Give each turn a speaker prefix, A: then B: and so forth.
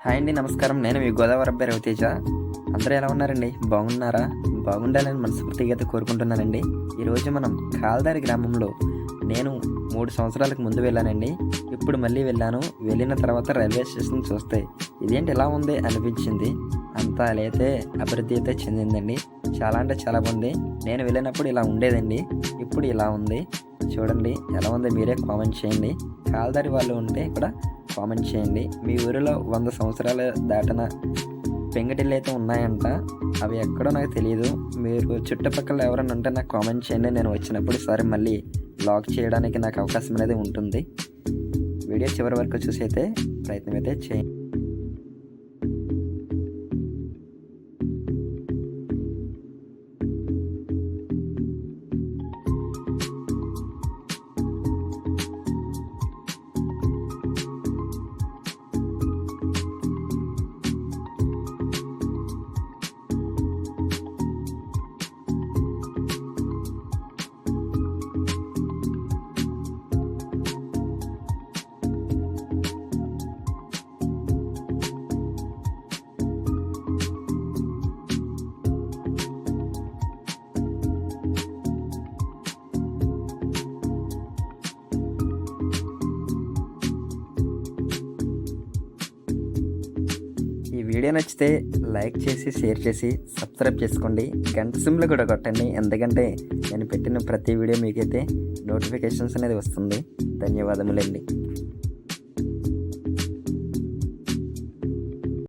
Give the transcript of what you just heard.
A: Hi అండి, నమస్కారం. నేను మీ గోదావరి అబ్బాయి రవితేజ. అందరూ ఎలా ఉన్నారండి? బాగున్నారా? బాగుండాలని మనస్ఫూర్తిగా అయితే కోరుకుంటున్నానండి. ఈరోజు మనం కాల్దారి గ్రామంలో నేను 3 సంవత్సరాలకు ముందు వెళ్ళానండి. ఇప్పుడు మళ్ళీ వెళ్ళాను. వెళ్ళిన తర్వాత రైల్వే స్టేషన్ చూస్తే ఇదేంటి ఇలా ఉంది అనిపించింది. అంతా అలా అయితే అభివృద్ధి అయితే చెందిందండి. చాలా అంటే చాలా బాగుంది. నేను వెళ్ళినప్పుడు ఇలా ఉండేదండి, ఇప్పుడు ఇలా ఉంది. చూడండి ఎలా ఉంది, మీరే కామెంట్ చేయండి. కాల్దారి వాళ్ళు ఉంటే కూడా కామెంట్ చేయండి. మీ ఊరిలో 100 సంవత్సరాలు దాటిన పెంకుటిల్లు అయితే ఉన్నాయంట. అవి ఎక్కడో నాకు తెలియదు. మీరు చుట్టుపక్కల ఎవరైనా ఉంటే నాకు కామెంట్ చేయండి. నేను వచ్చినప్పుడు సరే మళ్ళీ బ్లాగ్ చేయడానికి నాకు అవకాశం అనేది ఉంటుంది. వీడియో చివరి వరకు చూసి అయితే ప్రయత్నం అయితే చేయండి. ఈ వీడియో నచ్చితే లైక్ చేసి, షేర్ చేసి, సబ్స్క్రైబ్ చేసుకోండి. గంట సింబల్ కూడా కొట్టండి, ఎందుకంటే నేను పెట్టిన ప్రతి వీడియో మీకైతే నోటిఫికేషన్స్ అనేది వస్తుంది. ధన్యవాదములండి.